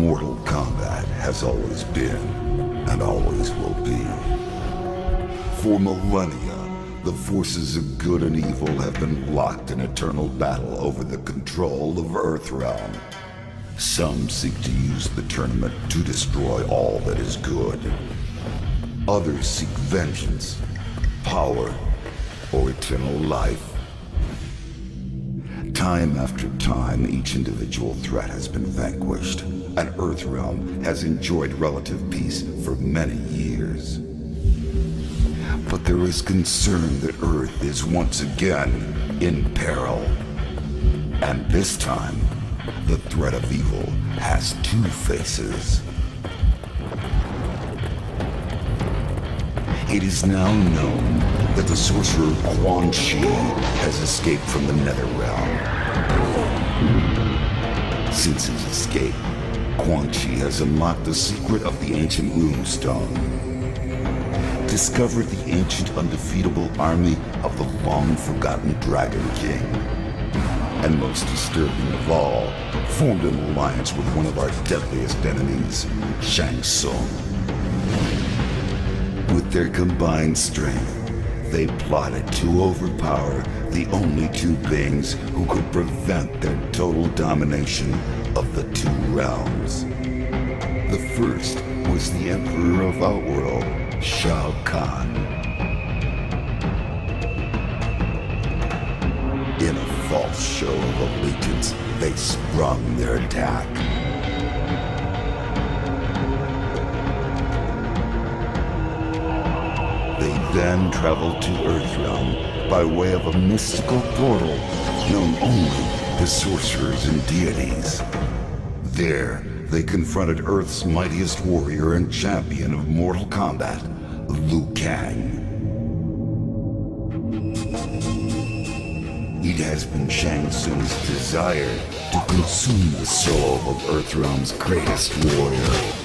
Mortal Kombat has always been, and always will be. For millennia, the forces of good and evil have been locked in eternal battle over the control of Earthrealm. Some seek to use the tournament to destroy all that is good. Others seek vengeance, power, or eternal life. Time after time, each individual threat has been vanquished, and Earthrealm has enjoyed relative peace for many years. But there is concern that Earth is once again in peril. And this time, the threat of evil has two faces. It is now known that the sorcerer Quan has escaped from the Netherrealm. Since his escape, Quan has unlocked the secret of the ancient runestone, discovered the ancient undefeatable army of the long-forgotten Dragon King, and most disturbing of all, formed an alliance with one of our deadliest enemies, Shang. With their combined strength, they plotted to overpower the only two beings who could prevent their total domination of the two realms. The first was the Emperor of Outworld, Shang. In a false show of allegiance, they sprung their attack. They then traveled to Earthrealm by way of a mystical portal known only to sorcerers and deities. There, they confronted Earth's mightiest warrior and champion of Mortal Kombat, Liu Kang. It has been Shang Tsung's desire to consume the soul of Earthrealm's greatest warrior.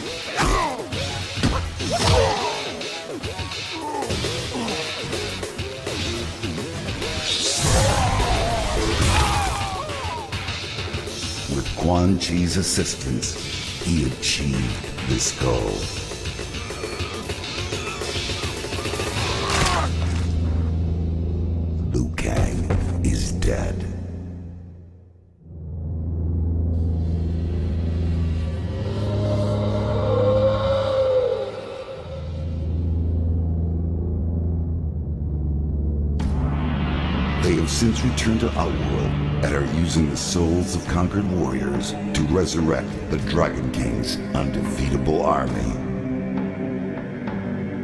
With Quan Chi's assistance, he achieved this goal. Liu Kang is dead. They have since returned to Outworld and are using the souls of conquered warriors to resurrect the Dragon King's undefeatable army.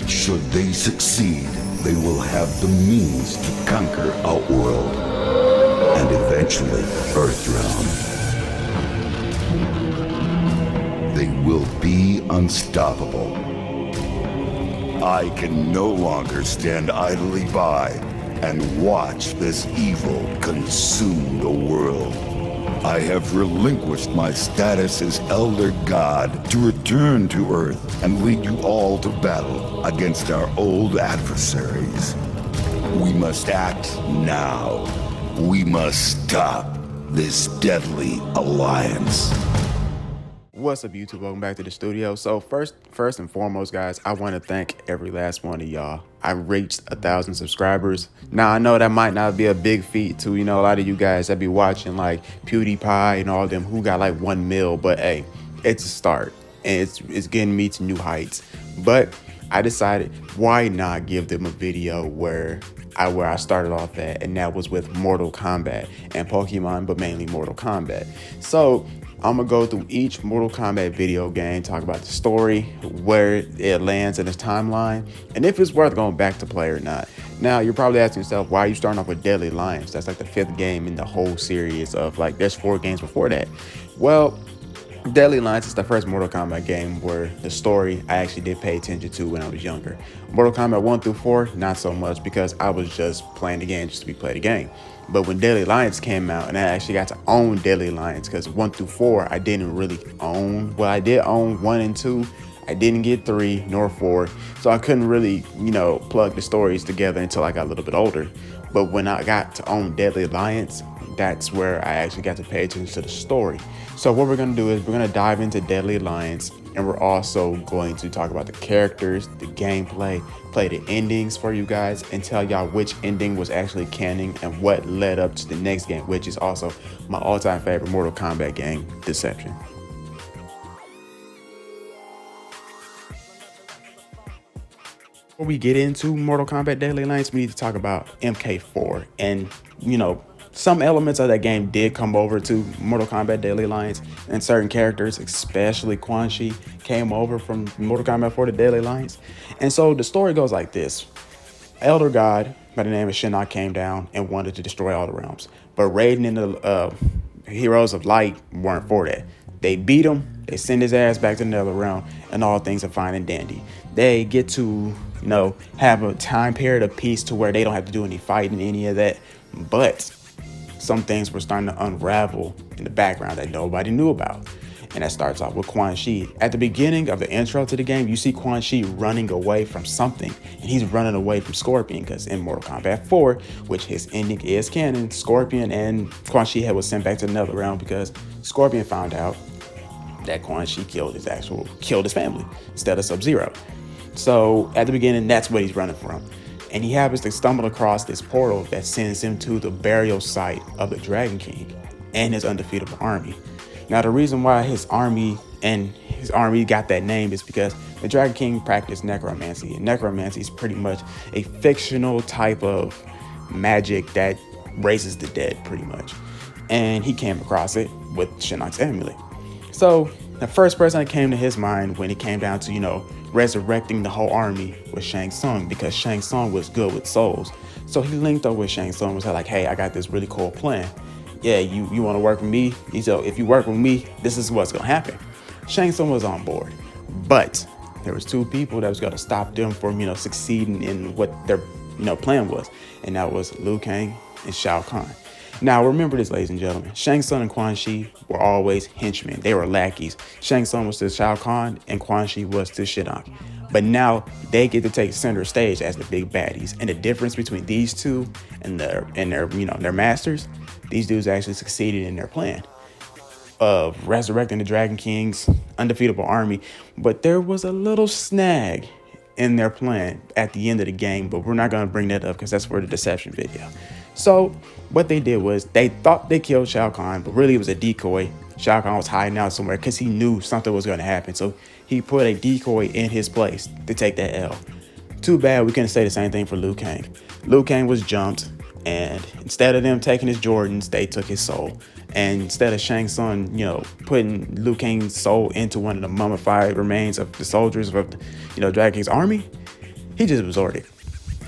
Should they succeed, they will have the means to conquer Outworld and eventually Earthrealm. They will be unstoppable. I can no longer stand idly by and watch this evil consume the world. I have relinquished my status as Elder God to return to Earth and lead you all to battle against our old adversaries. We must act now. We must stop this deadly alliance. What's up, YouTube? Welcome back to the studio. So first and foremost, guys, I want to thank every last one of y'all. I reached 1,000 subscribers. Now, I know that might not be a big feat to, a lot of you guys that be watching like PewDiePie and all them who got like 1 mil, but hey, it's a start and it's getting me to new heights. But I decided, why not give them a video where I started off at, and that was with Mortal Kombat and Pokemon, but mainly Mortal Kombat. So I'm gonna go through each Mortal Kombat video game, talk about the story, where it lands in its timeline, and if it's worth going back to play or not. Now, you're probably asking yourself, why are you starting off with Deadly Alliance? That's like the 5th game in the whole series of like, there's 4 games before that. Well, Deadly Alliance is the first Mortal Kombat game where the story I actually did pay attention to when I was younger. Mortal Kombat 1 through 4, not so much, because I was just playing the game just to be playing the game. But when Deadly Alliance came out, and I actually got to own Deadly Alliance, because 1 through 4 I didn't really own. Well, I did own 1 and 2. I didn't get 3 nor 4, so I couldn't really, plug the stories together until I got a little bit older. But when I got to own Deadly Alliance, that's where I actually got to pay attention to the story. So what we're going to do is we're going to dive into Deadly Alliance, and we're also going to talk about the characters, the gameplay, play the endings for you guys, and tell y'all which ending was actually canon and what led up to the next game, which is also my all-time favorite Mortal Kombat game, Deception. Before we get into Mortal Kombat Deadly Alliance, we need to talk about MK4. And, you know, some elements of that game did come over to Mortal Kombat Deadly Alliance, and certain characters, especially Quan, came over from Mortal Kombat 4 to Deadly Alliance. And so the story goes like this. Elder God by the name of Shang came down and wanted to destroy all the realms. But Raiden and the Heroes of Light weren't for that. They beat him, they send his ass back to the Netherrealm, and all things are fine and dandy. They get to, you know, have a time period of peace to where they don't have to do any fighting, any of that. But some things were starting to unravel in the background that nobody knew about. And that starts off with Quan. At the beginning of the intro to the game, you see Quan running away from something, and he's running away from Scorpion, because in Mortal Kombat 4, which his ending is canon, Scorpion and Quan was sent back to the Netherrealm because Scorpion found out that Quan killed his family instead of Sub-Zero. So at the beginning, that's what he's running from. And he happens to stumble across this portal that sends him to the burial site of the Dragon King and his undefeatable army. Now, the reason why his army got that name is because the Dragon King practiced necromancy. And necromancy is pretty much a fictional type of magic that raises the dead, pretty much. And he came across it with Shinnok's amulet. So the first person that came to his mind when it came down to, you know, resurrecting the whole army was Shang Tsung, because Shang Tsung was good with souls. So he linked up with Shang Tsung, was like, hey, I got this really cool plan. Yeah, you want to work with me? So if you work with me, this is what's going to happen. Shang Tsung was on board, but there was two people that was going to stop them from, you know, succeeding in what their, you know, plan was. And that was Liu Kang and Shao Kahn. Now, remember this, ladies and gentlemen. Shang Tsung and Quan were always henchmen. They were lackeys. Shang Tsung was to Shao Kahn and Quan was to Shinnok. But now they get to take center stage as the big baddies. And the difference between these two and their masters, these dudes actually succeeded in their plan of resurrecting the Dragon King's undefeatable army. But there was a little snag in their plan at the end of the game, but we're not going to bring that up because that's for the Deception video. So what they did was they thought they killed Shao Kahn, but really it was a decoy. Shao Kahn was hiding out somewhere because he knew something was going to happen. So he put a decoy in his place to take that L. Too bad we couldn't say the same thing for Liu Kang. Liu Kang was jumped, and instead of them taking his Jordans, they took his soul. And instead of Shang Tsung, you know, putting Liu Kang's soul into one of the mummified remains of the soldiers of, you know, Dragon King's army, he just absorbed it.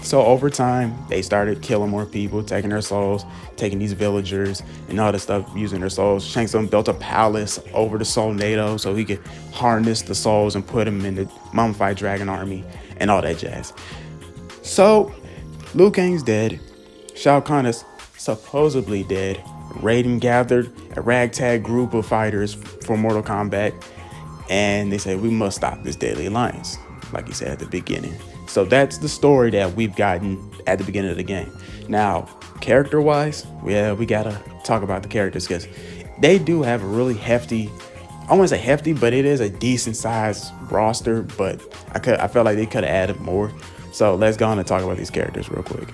So over time, they started killing more people, taking their souls, taking these villagers and all this stuff, using their souls. Shang Tsung built a palace over the Soulnado so he could harness the souls and put them in the mummified dragon army and all that jazz. So Liu Kang's dead. Shao Kahn is supposedly dead. Raiden gathered a ragtag group of fighters for Mortal Kombat, and they said, we must stop this Deadly Alliance, like he said at the beginning. So that's the story that we've gotten at the beginning of the game. Now, character-wise, yeah, we gotta talk about the characters because they do have a really hefty, I wouldn't say hefty, but it is a decent-sized roster, but I felt like they could have added more. So let's go on and talk about these characters real quick.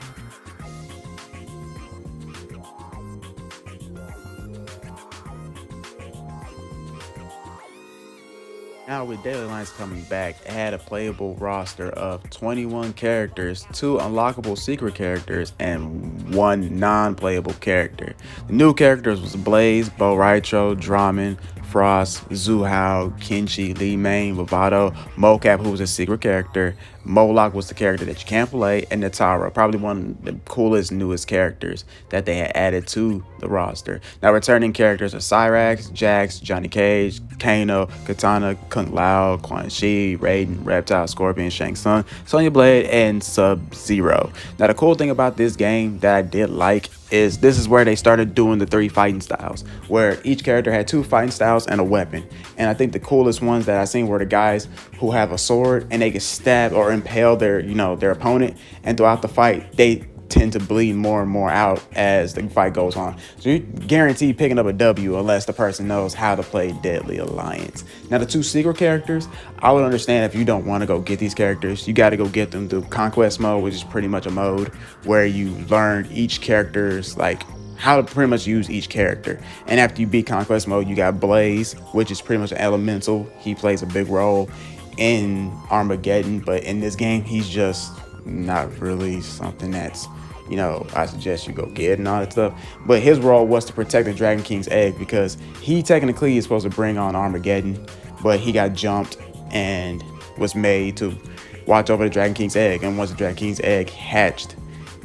Now with Deadly Alliance coming back, it had a playable roster of 21 characters, 2 unlockable secret characters, and 1 non-playable character. The new characters was Blaze, Bo Raicho, Draman, Frost, Zhu Hao, Kenshi, Li Meng, Vivado, Mocap, who was a secret character, Moloch was the character that you can't play, and Natara, probably one of the coolest, newest characters that they had added to the roster. Now returning characters are Cyrax, Jax, Johnny Cage, Kano, Katana, Kung Lao, Quan Chi, Raiden, Reptile, Scorpion, Shang Tsung, Sonya Blade, and Sub-Zero. Now the cool thing about this game that I did like is this is where they started doing the 3 fighting styles, where each character had 2 fighting styles and a weapon. And I think the coolest ones that I seen were the guys who have a sword and they can stab or impale their opponent, and throughout the fight they tend to bleed more and more out as the fight goes on. So you're guaranteed picking up a W unless the person knows how to play Deadly Alliance. Now, the 2 secret characters, I would understand if you don't want to go get these characters. You got to go get them through Conquest mode, which is pretty much a mode where you learn each character's, like, how to pretty much use each character. And after you beat Conquest mode, you got Blaze, which is pretty much an elemental. He plays a big role in Armageddon, but in this game, he's just not really something that's, you know, I suggest you go get and all that stuff. But his role was to protect the Dragon King's egg, because he technically is supposed to bring on Armageddon, but he got jumped and was made to watch over the Dragon King's egg. And once the Dragon King's egg hatched,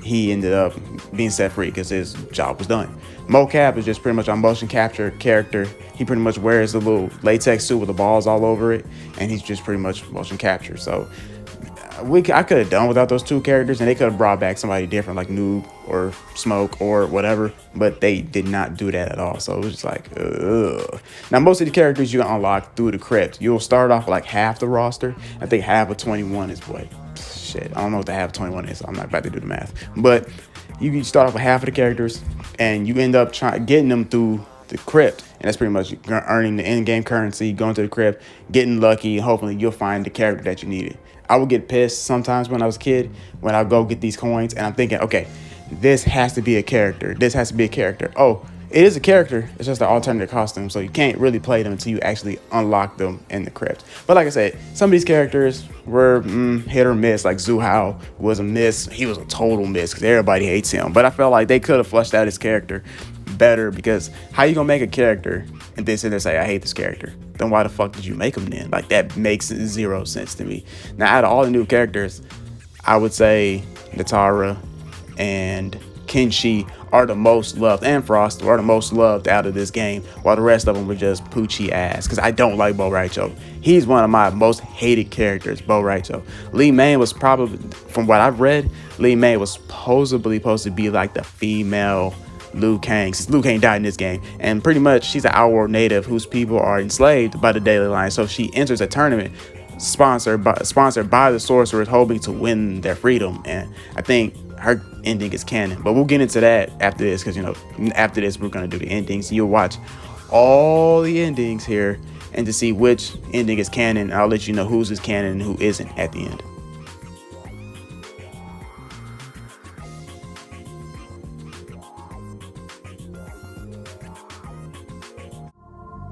he ended up being set free because his job was done. Mocap is just pretty much a motion capture character. He pretty much wears a little latex suit with the balls all over it, and he's just pretty much motion capture. So I could have done without those 2 characters, and they could have brought back somebody different like Noob or Smoke or whatever, but they did not do that at all. So it was just like, ugh. Now, most of the characters you can unlock through the crypt. You'll start off with like half the roster. I think half of 21 is what? Shit, I don't know what the half of 21 is. I'm not about to do the math. But you can start off with half of the characters, and you end up getting them through the crypt. And that's pretty much earning the in-game currency, going to the crypt, getting lucky, and hopefully you'll find the character that you needed. I would get pissed sometimes when I was a kid when I go get these coins and I'm thinking, okay, this has to be a character. This has to be a character. Oh, it is a character. It's just an alternative costume. So you can't really play them until you actually unlock them in the crypt. But like I said, some of these characters were hit or miss. Like Zhu Hao was a miss. He was a total miss because everybody hates him. But I felt like they could have fleshed out his character better, because how you gonna make a character and then sit there and say, I hate this character? Then why the fuck did you make him then? Like, that makes 0 sense to me. Now, out of all the new characters, I would say Natara and Kenshi are the most loved, and Frost are the most loved out of this game, while the rest of them were just poochie ass, because I don't like Bo Raicho. He's one of my most hated characters, Bo Raicho. Li Mei was probably, from what I've read, Li Mei was supposedly supposed to be like the female Liu Kang, since Liu Kang died in this game, and pretty much she's an Outworld native whose people are enslaved by the Daily Alliance. So she enters a tournament sponsored by the sorcerers, hoping to win their freedom. And I think her ending is canon, but we'll get into that after this, because, you know, after this we're going to do the endings. You'll watch all the endings here, and to see which ending is canon, I'll let you know whose is canon and who isn't at the end.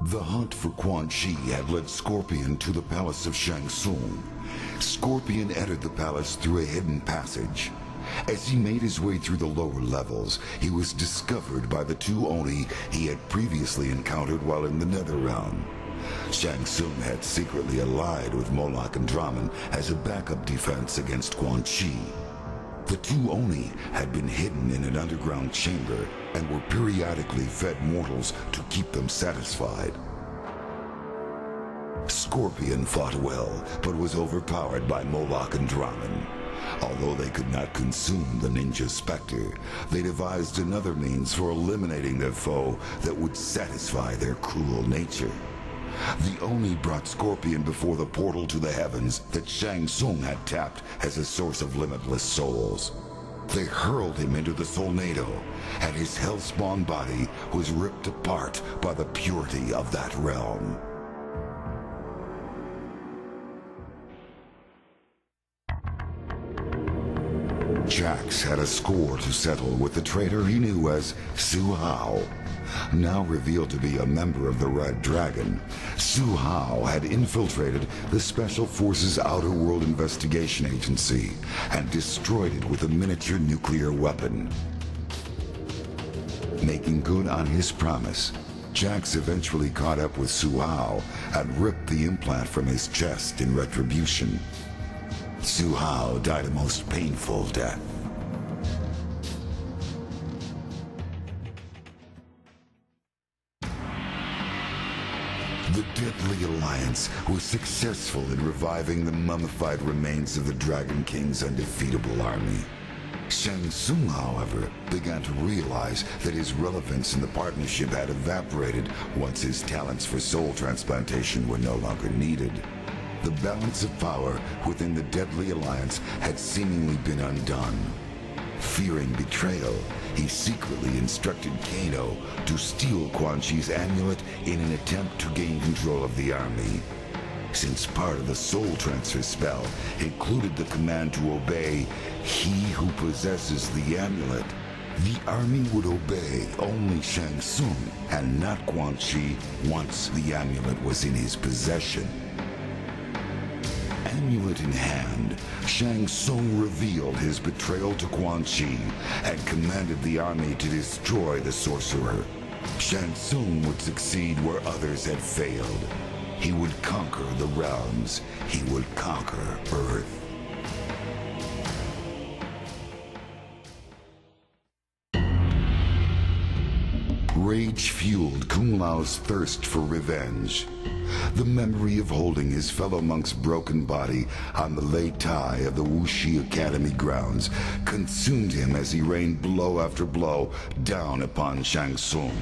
The hunt for Quan Chi had led Scorpion to the palace of Shang Tsung. Scorpion entered the palace through a hidden passage. As he made his way through the lower levels, he was discovered by the 2 Oni he had previously encountered while in the Netherrealm. Shang Tsung had secretly allied with Moloch and Draman as a backup defense against Quan Chi. The 2 Oni had been hidden in an underground chamber and were periodically fed mortals to keep them satisfied. Scorpion fought well, but was overpowered by Moloch and Draman. Although they could not consume the ninja Spectre, they devised another means for eliminating their foe that would satisfy their cruel nature. The Oni brought Scorpion before the portal to the heavens that Shang Tsung had tapped as a source of limitless souls. They hurled him into the Solnado, and his hellspawn body was ripped apart by the purity of that realm. Jax had a score to settle with the traitor he knew as Su Hao. Now revealed to be a member of the Red Dragon, Su Hao had infiltrated the Special Forces Outer World Investigation Agency and destroyed it with a miniature nuclear weapon. Making good on his promise, Jax eventually caught up with Su Hao and ripped the implant from his chest in retribution. Su Hao died a most painful death. The Deadly Alliance was successful in reviving the mummified remains of the Dragon King's undefeatable army. Shang Tsung, however, began to realize that his relevance in the partnership had evaporated once his talents for soul transplantation were no longer needed. The balance of power within the Deadly Alliance had seemingly been undone. Fearing betrayal, he secretly instructed Kano to steal Quan Chi's amulet in an attempt to gain control of the army. Since part of the soul transfer spell included the command to obey he who possesses the amulet, the army would obey only Shang Tsung and not Quan Chi once the amulet was in his possession. Amulet in hand, Shang Tsung revealed his betrayal to Quan Chi and commanded the army to destroy the sorcerer. Shang Tsung would succeed where others had failed. He would conquer the realms. He would conquer Earth. Rage fueled Kung Lao's thirst for revenge. The memory of holding his fellow monk's broken body on the Lei Tai of the Wuxi Academy grounds consumed him as he rained blow after blow down upon Shang Tsung.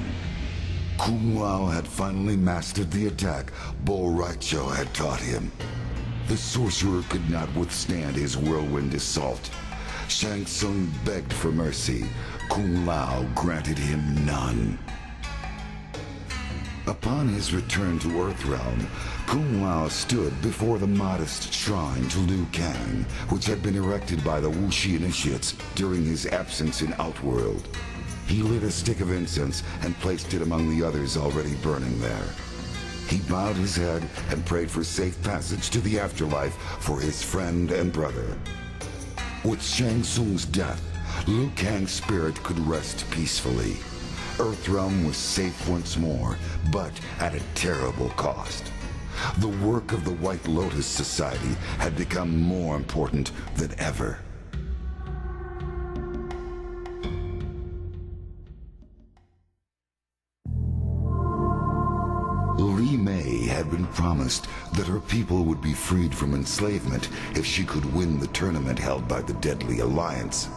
Kung Lao had finally mastered the attack Bo Raicho had taught him. The sorcerer could not withstand his whirlwind assault. Shang Tsung begged for mercy. Kung Lao granted him none. Upon his return to Earthrealm, Kung Lao stood before the modest shrine to Liu Kang, which had been erected by the Wuxi initiates during his absence in Outworld. He lit a stick of incense and placed it among the others already burning there. He bowed his head and prayed for safe passage to the afterlife for his friend and brother. With Shang Tsung's death, Liu Kang's spirit could rest peacefully. Earthrealm was safe once more, but at a terrible cost. The work of the White Lotus Society had become more important than ever. Li Mei had been promised that her people would be freed from enslavement if she could win the tournament held by the Deadly Alliance.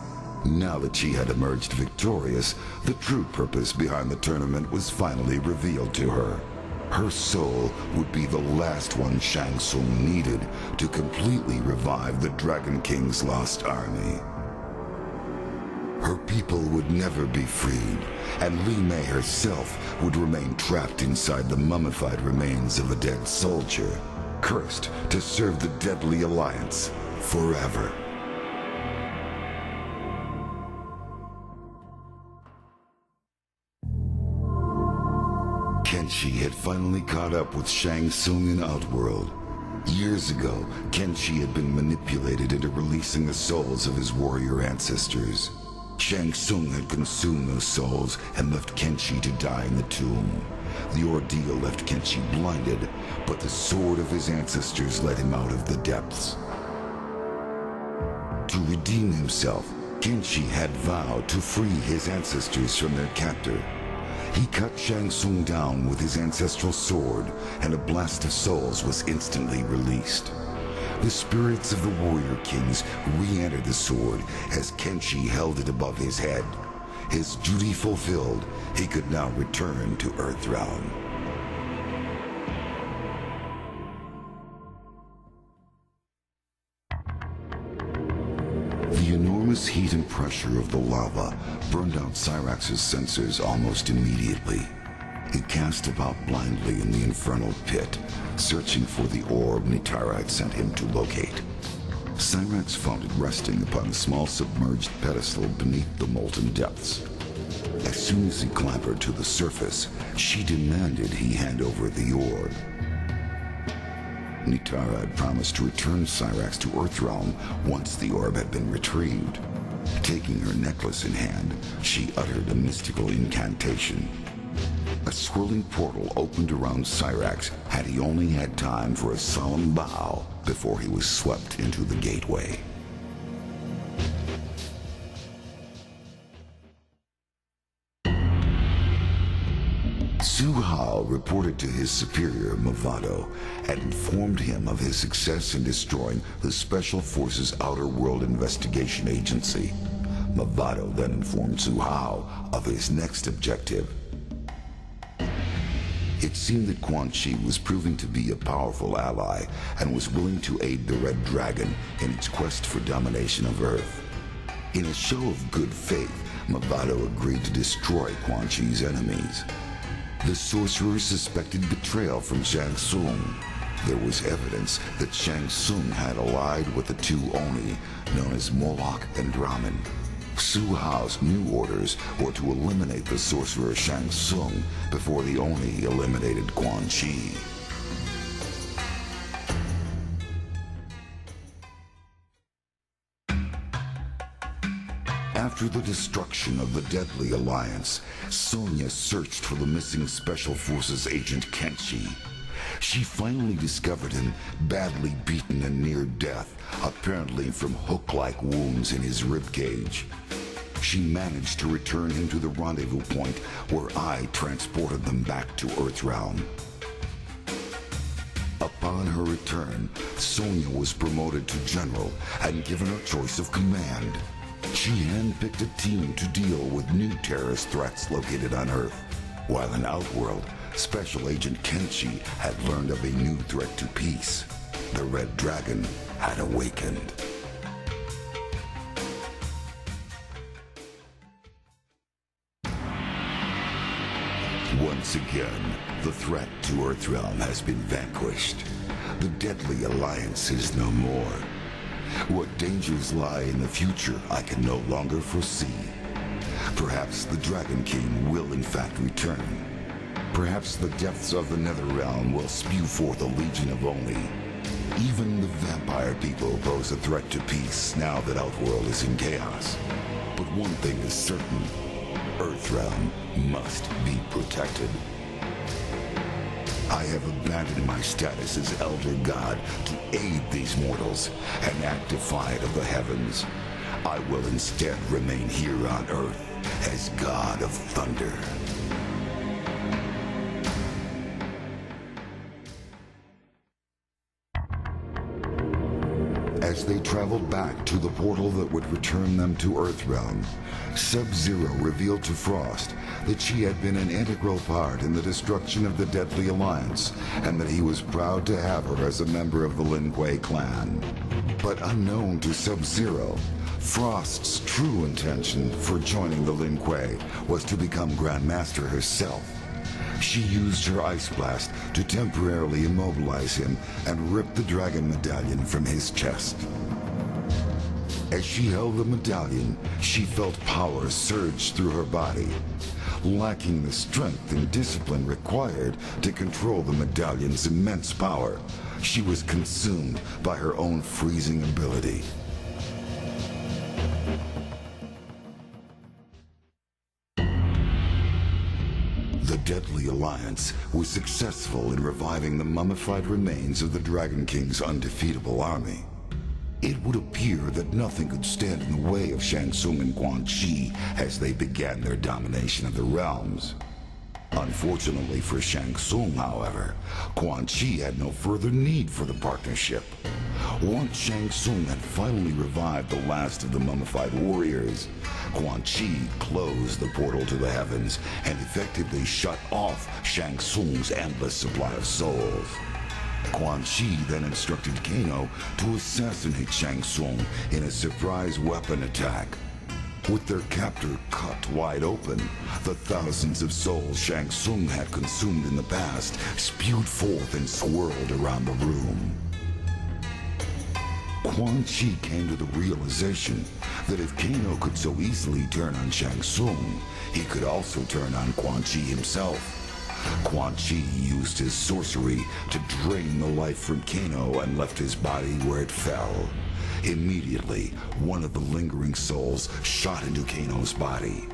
Now that she had emerged victorious, the true purpose behind the tournament was finally revealed to her. Her soul would be the last one Shang Tsung needed to completely revive the Dragon King's lost army. Her people would never be freed, and Li Mei herself would remain trapped inside the mummified remains of a dead soldier, cursed to serve the Deadly Alliance forever. Kenshi had finally caught up with Shang Tsung in Outworld. Years ago, Kenshi had been manipulated into releasing the souls of his warrior ancestors. Shang Tsung had consumed those souls and left Kenshi to die in the tomb. The ordeal left Kenshi blinded, but the sword of his ancestors led him out of the depths. To redeem himself, Kenshi had vowed to free his ancestors from their captor. He cut Shang Tsung down with his ancestral sword, and a blast of souls was instantly released. The spirits of the warrior kings re-entered the sword as Kenshi held it above his head. His duty fulfilled, he could now return to Earthrealm. The enormous heat and pressure of the lava burned out Cyrax's sensors almost immediately. He cast about blindly in the infernal pit, searching for the orb Nitarite sent him to locate. Cyrax found it resting upon a small submerged pedestal beneath the molten depths. As soon as he clambered to the surface, she demanded he hand over the orb. Nitara had promised to return Cyrax to Earthrealm once the orb had been retrieved. Taking her necklace in hand, she uttered a mystical incantation. A swirling portal opened around Cyrax had he only had time for a solemn bow before he was swept into the gateway. Su Hao reported to his superior, Movado, and informed him of his success in destroying the Special Forces Outer World Investigation Agency. Movado then informed Su Hao of his next objective. It seemed that Quan Chi was proving to be a powerful ally and was willing to aid the Red Dragon in its quest for domination of Earth. In a show of good faith, Movado agreed to destroy Quan Chi's enemies. The sorcerers suspected betrayal from Shang Tsung. There was evidence that Shang Tsung had allied with the two Oni, known as Moloch and Ramen. Su Hao's new orders were to eliminate the sorcerer Shang Tsung before the Oni eliminated Quan Chi. After the destruction of the Deadly Alliance, Sonya searched for the missing Special Forces agent Kenshi. She finally discovered him badly beaten and near death, apparently from hook-like wounds in his ribcage. She managed to return him to the rendezvous point where I transported them back to Earthrealm. Upon her return, Sonya was promoted to General and given a choice of command. She handpicked a team to deal with new terrorist threats located on Earth, while in Outworld, Special Agent Kenshi had learned of a new threat to peace. The Red Dragon had awakened. Once again, the threat to Earthrealm has been vanquished. The Deadly Alliance is no more. What dangers lie in the future I can no longer foresee. Perhaps the Dragon King will in fact return. Perhaps the depths of the Netherrealm will spew forth a legion of Oni. Even the vampire people pose a threat to peace now that Outworld is in chaos. But one thing is certain. Earthrealm must be protected. I have abandoned my status as Elder God to aid these mortals and act defiant of the heavens. I will instead remain here on Earth as God of Thunder. As they traveled back to the portal that would return them to Earthrealm, Sub-Zero revealed to Frost that she had been an integral part in the destruction of the Deadly Alliance, and that he was proud to have her as a member of the Lin Kuei clan. But unknown to Sub-Zero, Frost's true intention for joining the Lin Kuei was to become Grandmaster herself. She used her Ice Blast to temporarily immobilize him and rip the Dragon Medallion from his chest. As she held the medallion, she felt power surge through her body. Lacking the strength and discipline required to control the medallion's immense power, she was consumed by her own freezing ability. The Deadly Alliance was successful in reviving the mummified remains of the Dragon King's undefeatable army. It would appear that nothing could stand in the way of Shang Tsung and Quan Chi as they began their domination of the realms. Unfortunately for Shang Tsung, however, Quan Chi had no further need for the partnership. Once Shang Tsung had finally revived the last of the mummified warriors, Quan Chi closed the portal to the heavens and effectively shut off Shang Tsung's endless supply of souls. Quan Chi then instructed Kano to assassinate Shang Tsung in a surprise weapon attack. With their captor cut wide open, the thousands of souls Shang Tsung had consumed in the past spewed forth and swirled around the room. Quan Chi came to the realization that if Kano could so easily turn on Shang Tsung, he could also turn on Quan Chi himself. Quan Chi used his sorcery to drain the life from Kano and left his body where it fell. Immediately, one of the lingering souls shot into Kano's body.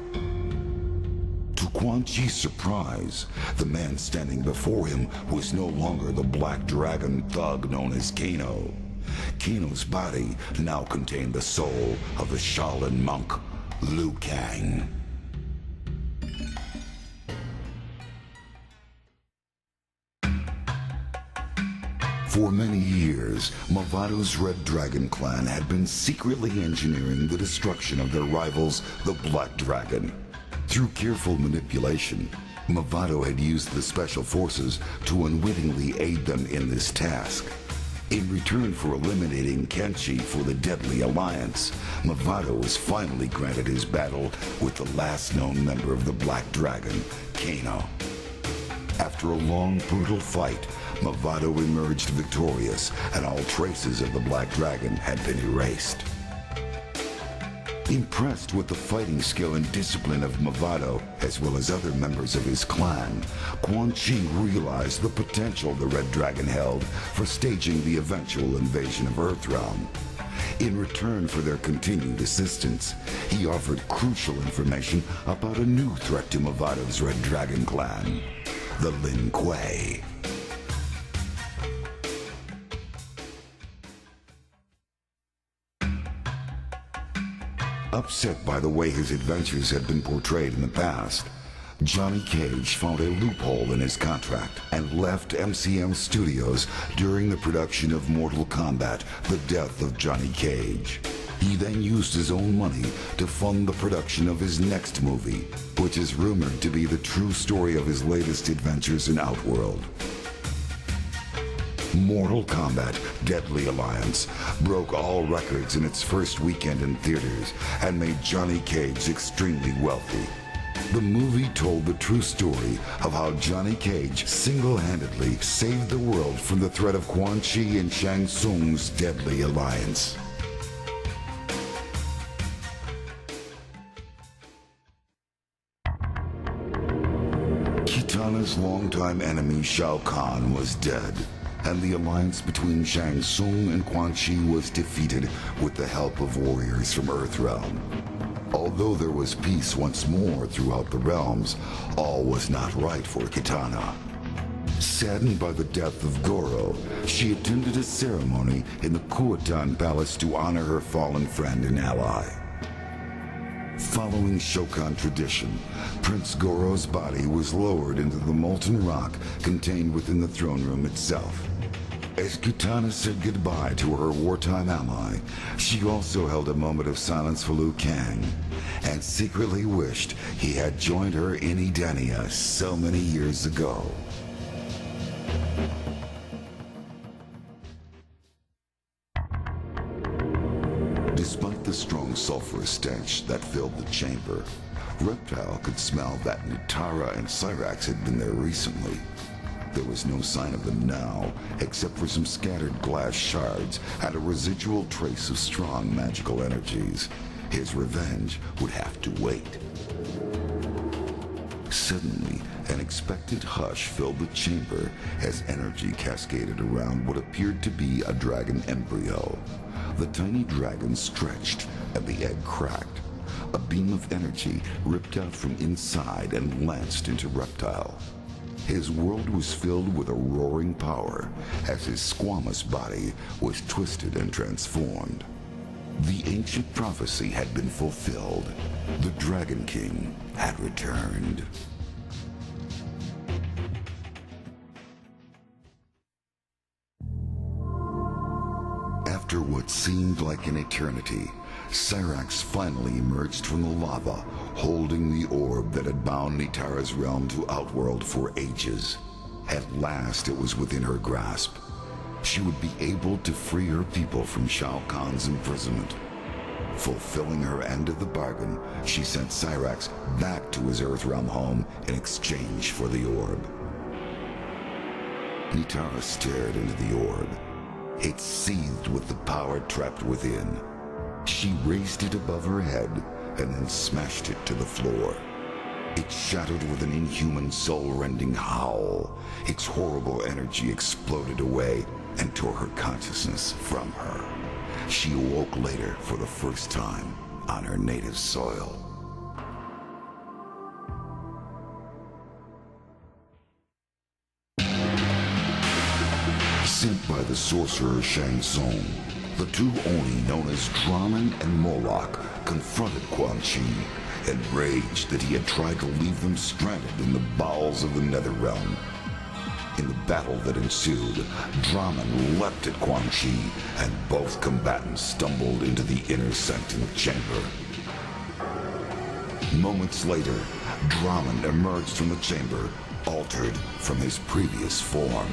To Quan Chi's surprise, the man standing before him was no longer the black dragon thug known as Kano. Kano's body now contained the soul of the Shaolin monk, Liu Kang. For many years, Movado's Red Dragon clan had been secretly engineering the destruction of their rivals, the Black Dragon. Through careful manipulation, Movado had used the Special Forces to unwittingly aid them in this task. In return for eliminating Kenshi for the Deadly Alliance, Mavado is finally granted his battle with the last known member of the Black Dragon, Kano. After a long, brutal fight, Mavado emerged victorious, and all traces of the Black Dragon had been erased. Impressed with the fighting skill and discipline of Mavado, as well as other members of his clan, Quan realized the potential the Red Dragon held for staging the eventual invasion of Earthrealm. In return for their continued assistance, he offered crucial information about a new threat to Mavado's Red Dragon clan, the Lin Kuei. Upset by the way his adventures had been portrayed in the past, Johnny Cage found a loophole in his contract and left MCM Studios during the production of Mortal Kombat: The Death of Johnny Cage. He then used his own money to fund the production of his next movie, which is rumored to be the true story of his latest adventures in Outworld. Mortal Kombat: Deadly Alliance broke all records in its first weekend in theaters and made Johnny Cage extremely wealthy. The movie told the true story of how Johnny Cage single-handedly saved the world from the threat of Quan and Shang Tsung's Deadly Alliance. Kitana's longtime enemy Shao Kahn was dead, and the alliance between Shang Tsung and Quan was defeated with the help of warriors from Earthrealm. Although there was peace once more throughout the realms, all was not right for Kitana. Saddened by the death of Goro, she attended a ceremony in the Kuotan Palace to honor her fallen friend and ally. Following Shokan tradition, Prince Goro's body was lowered into the molten rock contained within the throne room itself. As Kitana said goodbye to her wartime ally, she also held a moment of silence for Liu Kang, and secretly wished he had joined her in Edenia so many years ago. Despite the strong sulfurous stench that filled the chamber, Reptile could smell that Nitara and Cyrax had been there recently. There was no sign of them now, except for some scattered glass shards and a residual trace of strong magical energies. His revenge would have to wait. Suddenly, an expectant hush filled the chamber as energy cascaded around what appeared to be a dragon embryo. The tiny dragon stretched, and the egg cracked. A beam of energy ripped out from inside and lanced into Reptile. His world was filled with a roaring power as his squamous body was twisted and transformed. The ancient prophecy had been fulfilled. The Dragon King had returned. After what seemed like an eternity, Cyrax finally emerged from the lava, holding the orb that had bound Nitara's realm to Outworld for ages. At last it was within her grasp. She would be able to free her people from Shao Kahn's imprisonment. Fulfilling her end of the bargain, she sent Cyrax back to his Earthrealm home in exchange for the orb. Nitara stared into the orb. It seethed with the power trapped within. She raised it above her head and then smashed it to the floor. It shattered with an inhuman, soul-rending howl. Its horrible energy exploded away and tore her consciousness from her. She awoke later for the first time on her native soil. Sent by the sorcerer Shang Tsung, the two Oni known as Draman and Moloch confronted Quan enraged that he had tried to leave them stranded in the bowels of the Netherrealm. In the battle that ensued, Draman leapt at Quan and both combatants stumbled into the inner sanctum chamber. Moments later, Draman emerged from the chamber, altered from his previous form.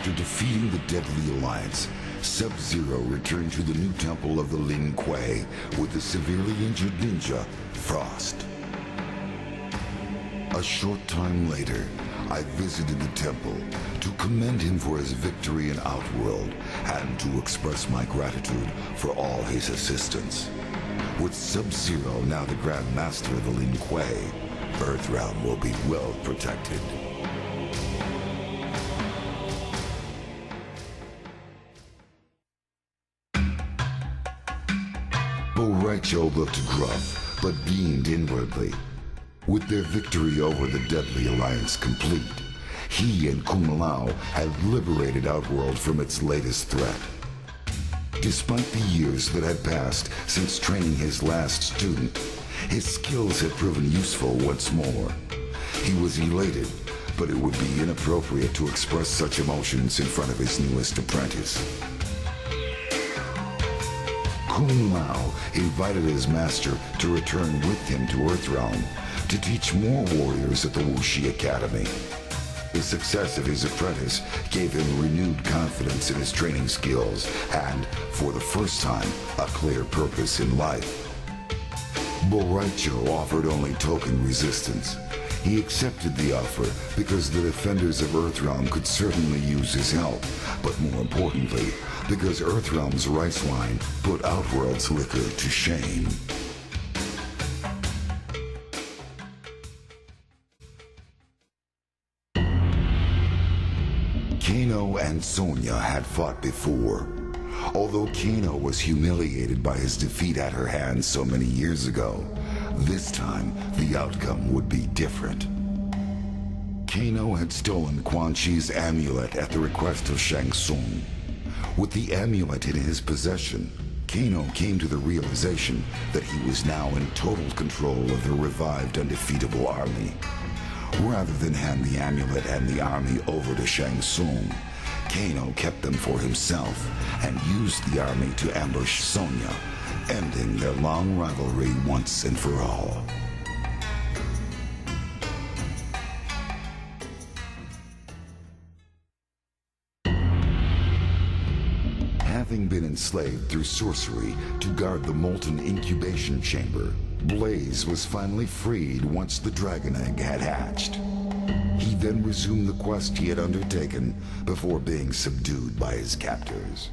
After defeating the Deadly Alliance, Sub-Zero returned to the new temple of the Lin Kuei with the severely injured ninja, Frost. A short time later, I visited the temple to commend him for his victory in Outworld and to express my gratitude for all his assistance. With Sub-Zero now the Grand Master of the Lin Kuei, Earthrealm will be well protected. Boraicho looked gruff, but beamed inwardly. With their victory over the Deadly Alliance complete, he and Kung Lao had liberated Outworld from its latest threat. Despite the years that had passed since training his last student, his skills had proven useful once more. He was elated, but it would be inappropriate to express such emotions in front of his newest apprentice. Kung Lao invited his master to return with him to Earthrealm to teach more warriors at the Wuxi Academy. The success of his apprentice gave him renewed confidence in his training skills and, for the first time, a clear purpose in life. Boraicho offered only token resistance. He accepted the offer because the defenders of Earthrealm could certainly use his help, but more importantly, because Earthrealm's rice wine put Outworld's liquor to shame. Kano and Sonya had fought before. Although Kano was humiliated by his defeat at her hands so many years ago, this time the outcome would be different. Kano had stolen Quan Chi's amulet at the request of Shang Tsung. With the amulet in his possession, Kano came to the realization that he was now in total control of the revived undefeatable army. Rather than hand the amulet and the army over to Shang Tsung, Kano kept them for himself and used the army to ambush Sonya, ending their long rivalry once and for all. Having been enslaved through sorcery to guard the molten incubation chamber, Blaze was finally freed once the dragon egg had hatched. He then resumed the quest he had undertaken before being subdued by his captors.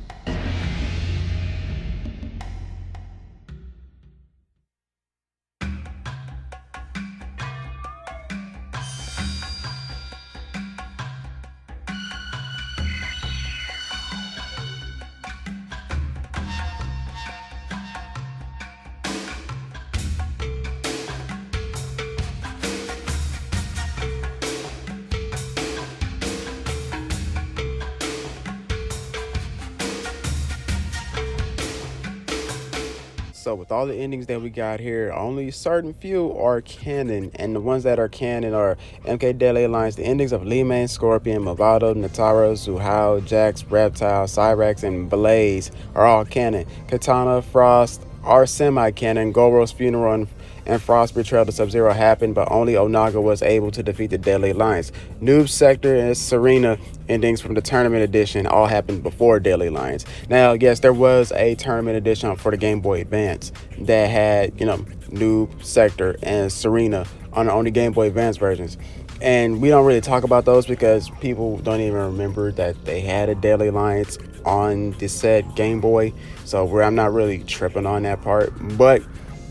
So with all the endings that we got here, only certain few are canon, and the ones that are canon are MK Deadly Alliance, the endings of Li Mei, Scorpion, Movado, Nataro, Zuhao, Jax, Reptile, Cyrax, and Blaze are all canon. Katana, Frost are semi-canon. Goro's funeral and Frost betrayal to Sub-Zero happened, but only Onaga was able to defeat the Deadly Alliance. Noob Sector and Serena endings from the tournament edition all happened before Deadly Alliance. Now, yes, there was a tournament edition for the Game Boy Advance that had, Noob Sector and Serena on the Game Boy Advance versions. And we don't really talk about those because people don't even remember that they had a Deadly Alliance on the said Game Boy. So I'm not really tripping on that part. But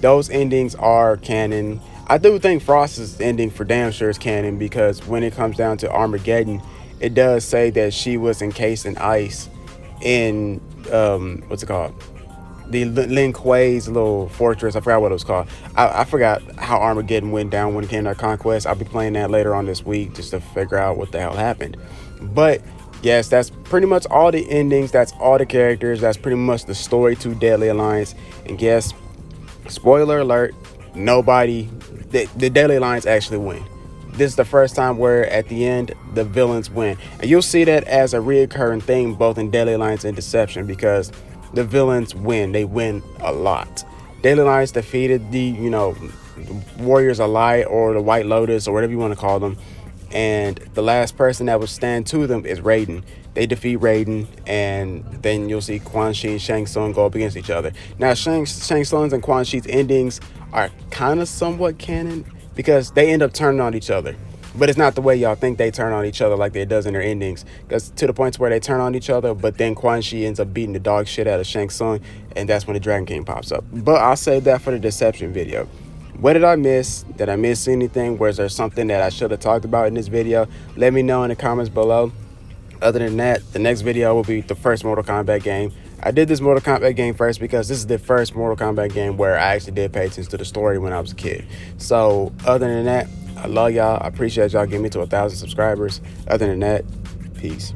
those endings are canon. I do think Frost's ending for damn sure is canon because when it comes down to Armageddon, it does say that she was encased in ice in, what's it called? The Lin Kuei's little fortress. I forgot what it was called. I forgot how Armageddon went down when it came to Conquest. I'll be playing that later on this week just to figure out what the hell happened. But yes, that's pretty much all the endings. That's all the characters. That's pretty much the story to Deadly Alliance. And yes, spoiler alert, the Deadly Alliance actually win. This is the first time where at the end the villains win. And you'll see that as a reoccurring thing both in Deadly Alliance and Deception because the villains win. They win a lot. Deadly Alliance defeated the, Warriors of Light or the White Lotus or whatever you want to call them. And the last person that would stand to them is Raiden. They defeat Raiden, and then you'll see Quan Chi and Shang Tsung go up against each other. Now, Shang Tsung's and Quan Chi's endings are kind of somewhat canon because they end up turning on each other. But it's not the way y'all think they turn on each other like it does in their endings. Because to the points where they turn on each other, but then Quan Chi ends up beating the dog shit out of Shang Tsung, and that's when the Dragon King pops up. But I'll save that for the deception video. What did I miss? Did I miss anything? Was there something that I should have talked about in this video? Let me know in the comments below. Other than that, the next video will be the first Mortal Kombat game. I did this Mortal Kombat game first because this is the first Mortal Kombat game where I actually did pay attention to the story when I was a kid. So other than that, I love y'all. I appreciate y'all getting me to 1,000 subscribers. Other than that, peace.